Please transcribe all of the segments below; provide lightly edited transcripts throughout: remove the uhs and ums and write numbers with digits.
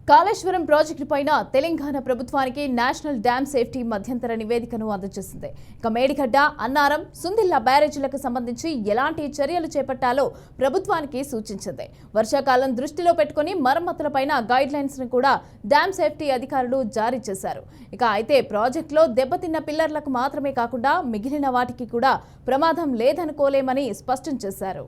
Kaleshwaram project పైన తెలంగాణ ప్రభుత్వానికి national dam safety మధ్యంతర నివేదికను అందజేసింది. ఇక మేడిగడ్డ, అన్నారం, సుందిల్లా బ్యారేజీలకు సంబంధించి ఎలాంటి చర్యలు చేపట్టాలో ప్రభుత్వానికి సూచించింది. వర్షాకాలం దృష్టిలో పెట్టుకుని మరమ్మతులపైన గైడ్ లైన్స్ ను కూడా డ్యామ్ సేఫ్టీ అధికారులు జారీ చేశారు. అయితే ప్రాజెక్టులో దెబ్బతిన్న పిల్లర్లకు మాత్రమే కాకుండా మిగిలిన వాటికి కూడా ప్రమాదం లేదనుకోలేమని స్పష్టం చేశారు.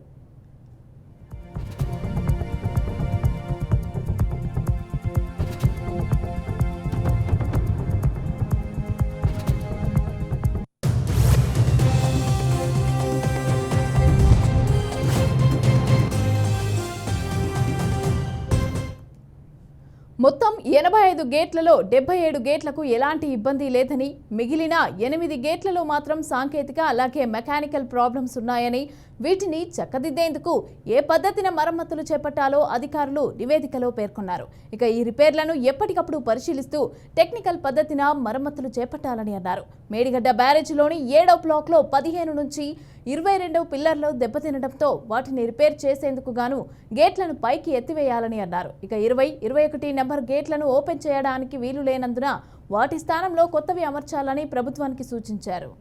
మొత్తం 85 గేట్లలో 77 గేట్లకు ఎలాంటి ఇబ్బంది లేదని, మిగిలిన 8 గేట్లలో మాత్రం సాంకేతిక అలాగే మెకానికల్ ప్రాబ్లమ్స్ ఉన్నాయని, వీటిని చక్కదిద్దేందుకు ఏ పద్ధతిన మరమ్మతులు చేపట్టాలో అధికారులు నివేదికలో పేర్కొన్నారు. ఇక ఈ రిపేర్లను ఎప్పటికప్పుడు పరిశీలిస్తూ టెక్నికల్ పద్ధతిన మరమ్మతులు చేపట్టాలని అన్నారు. మేడిగడ్డ బ్యారేజీలోని 7వ బ్లాక్లో 15 నుంచి 22 పిల్లర్లు దెబ్బతినడంతో వాటిని రిపేర్ చేసేందుకు గాను గేట్లను పైకి ఎత్తివేయాలని అన్నారు. ఇక 20, 21 నెంబర్ గేట్లను ఓపెన్ చేయడానికి వీలు లేనందున వాటి స్థానంలో కొత్తవి అమర్చాలని ప్రభుత్వానికి సూచించారు.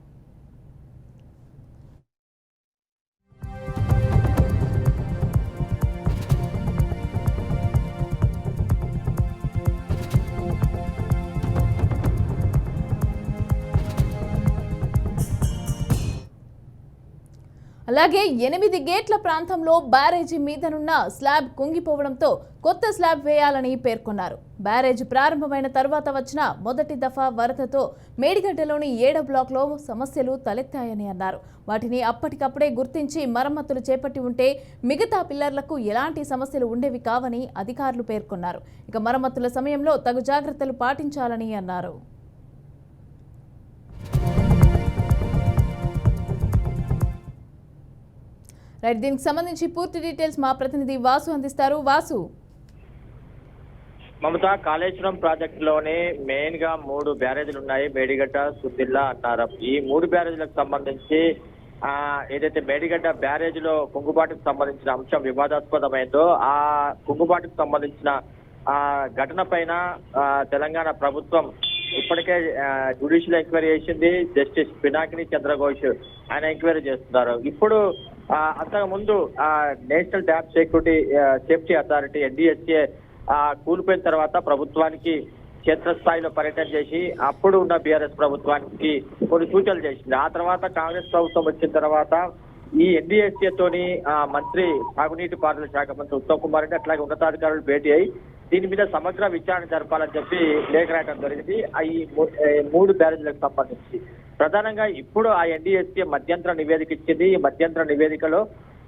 అలాగే 8 గేట్ల ప్రాంతంలో బ్యారేజీ మీదనున్న స్లాబ్ కుంగిపోవడంతో కొత్త స్లాబ్ వేయాలని పేర్కొన్నారు. బ్యారేజీ ప్రారంభమైన తర్వాత వచ్చిన మొదటి దఫా వరదతో మేడిగడ్డలోని 7వ బ్లాక్లో సమస్యలు తలెత్తాయని అన్నారు. వాటిని అప్పటికప్పుడే గుర్తించి మరమ్మతులు చేపట్టి ఉంటే మిగతా పిల్లర్లకు ఎలాంటి సమస్యలు ఉండేవి కావని అధికారులు పేర్కొన్నారు. ఇక మరమ్మతుల సమయంలో తగు జాగ్రత్తలు పాటించాలని అన్నారు. రైట్, దీనికి సంబంధించి పూర్తి డీటెయిల్స్ మా ప్రతినిధి వాసు అందిస్తారు. వాసు, మమత, కాళేశ్వరం ప్రాజెక్టులోనే మెయిన్ గా 3 బ్యారేజీలు ఉన్నాయి. మేడిగడ్డ, సుద్దిల్లా, అన్నారం. ఈ 3 బ్యారేజీలకు సంబంధించి ఏదైతే మేడిగడ్డ బ్యారేజీలో కుంగుబాటుకు సంబంధించిన అంశం వివాదాస్పదమైందో ఆ కుంగుబాటుకు సంబంధించిన ఘటన పైన తెలంగాణ ప్రభుత్వం ఇప్పటికే జ్యుడిషియల్ ఎంక్వైరీ చేసింది. జస్టిస్ పినాకిని చంద్రఘోష్ ఆయన ఎంక్వైరీ చేస్తున్నారు. ఇప్పుడు అంతకుముందు national dam safety authority NDSA కూలిపోయిన తర్వాత ప్రభుత్వానికి క్షేత్రస్థాయిలో పర్యటన చేసి అప్పుడు ఉన్న BRS ప్రభుత్వానికి కొన్ని సూచనలు చేసింది. ఆ తర్వాత కాంగ్రెస్ ప్రభుత్వం వచ్చిన తర్వాత ఈ NDSA తోని మంత్రి సాగునీటి పారుదల శాఖ మంత్రి ఉత్తమ్ కుమార్ రెడ్డి అట్లాగే ఉన్నతాధికారులు భేటీ అయి దీని మీద సమగ్ర విచారణ జరపాలని చెప్పి లేఖ రాయడం జరిగింది. ఈ 3 బ్యారేజీలకు సంబంధించి ప్రధానంగా ఇప్పుడు ఆ NDSA మధ్యంతర నివేదిక ఇచ్చింది. ఈ మధ్యంతర నివేదికలో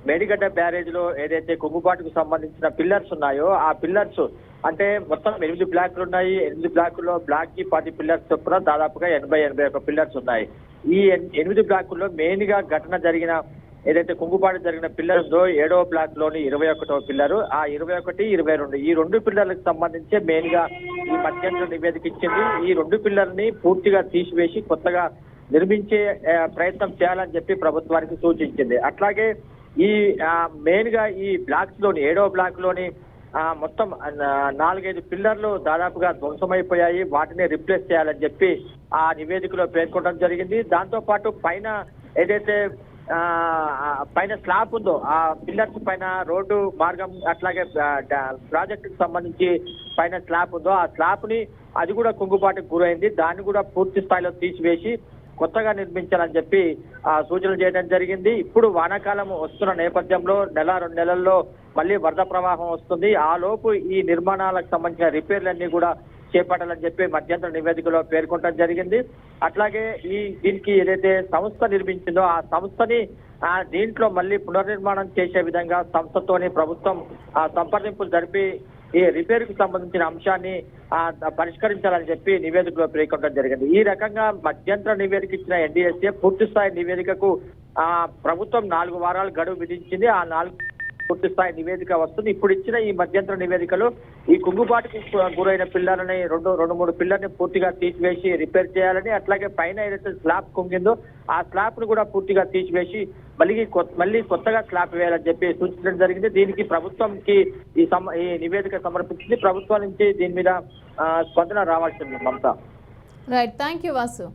మేడిగడ్డ బ్యారేజీలో ఏదైతే కుంగుబాటుకు సంబంధించిన పిల్లర్స్ ఉన్నాయో ఆ పిల్లర్స్ అంటే మొత్తం 8 బ్లాక్లు ఉన్నాయి. 8 బ్లాకుల్లో బ్లాక్ కి 10 పిల్లర్స్ చొప్పున దాదాపుగా 80-81 పిల్లర్స్ ఉన్నాయి. ఈ 8 బ్లాకుల్లో మెయిన్ గా ఘటన జరిగిన ఏదైతే కుంగుబాటు జరిగిన పిల్లర్ ఉందో 7వ బ్లాక్ లోని 21వ పిల్లరు, ఆ 21, 22 ఈ 2 పిల్లర్లకు సంబంధించి మెయిన్ గా ఈ మధ్యంతర నివేదిక ఇచ్చింది. ఈ 2 పిల్లర్ని పూర్తిగా తీసివేసి కొత్తగా నిర్మించే ప్రయత్నం చేయాలని చెప్పి ప్రభుత్వానికి సూచించింది. అట్లాగే ఈ మెయిన్ గా ఈ బ్లాక్స్ లోని 7వ బ్లాక్ లోని మొత్తం 4-5 పిల్లర్లు దాదాపుగా ధ్వంసమైపోయాయి. వాటిని రిప్లేస్ చేయాలని చెప్పి ఆ నివేదికలో పేర్కొనడం జరిగింది. దాంతో పాటు పైన ఏదైతే పైన స్లాబ్ ఉందో ఆ పిల్లర్స్ పైన రోడ్డు మార్గం అట్లాగే ప్రాజెక్టుకు సంబంధించి పైన స్లాబ్ ఉందో ఆ స్లాబ్ ని అది కూడా కుంగుబాటుకు గురైంది. దాన్ని కూడా పూర్తి స్థాయిలో తీసివేసి కొత్తగా నిర్మించాలని చెప్పి సూచనలు చేయడం జరిగింది. ఇప్పుడు వానాకాలం వస్తున్న నేపథ్యంలో 1-2 నెలల్లో మళ్ళీ వరద ప్రవాహం వస్తుంది. ఆ లోపు ఈ నిర్మాణాలకు సంబంధించిన రిపేర్లన్నీ కూడా చేపట్టాలని చెప్పి మధ్యంతర నివేదికలో పేర్కొనడం జరిగింది. అట్లాగే దీనికి ఏదైతే సంస్థ నిర్మించిందో ఆ సంస్థని దీంట్లో మళ్ళీ పునర్నిర్మాణం చేసే విధంగా సంస్థతోని ప్రభుత్వం సంప్రదింపులు జరిపి ఈ రిపేర్ కు సంబంధించిన అంశాన్ని పరిష్కరించాలని చెప్పి నివేదికలో పేర్కొనడం జరిగింది. ఈ రకంగా మధ్యంతర నివేదిక ఇచ్చిన NDSA పూర్తి స్థాయి నివేదికకు ప్రభుత్వం 4 వారాలు గడువు విధించింది. ఆ 4 పూర్తి స్థాయి నివేదిక వస్తుంది. ఇప్పుడు ఇచ్చిన ఈ మధ్యంతర నివేదికలో ఈ కుంగుబాటుకి గురైన పిల్లలని రెండు మూడు పిల్లర్ని పూర్తిగా తీసివేసి రిపేర్ చేయాలని, అట్లాగే పైన ఏదైతే స్లాబ్ కుంగిందో ఆ స్లాబ్ ను కూడా పూర్తిగా తీసివేసి మళ్ళీ కొత్తగా స్లాబ్ వేయాలని చెప్పి సూచించడం జరిగింది. దీనికి ప్రభుత్వంకి ఈ నివేదిక సమర్పించింది. ప్రభుత్వం నుంచి దీని మీద స్పందన రావాల్సింది. Mamata. Right, thank you Vasu.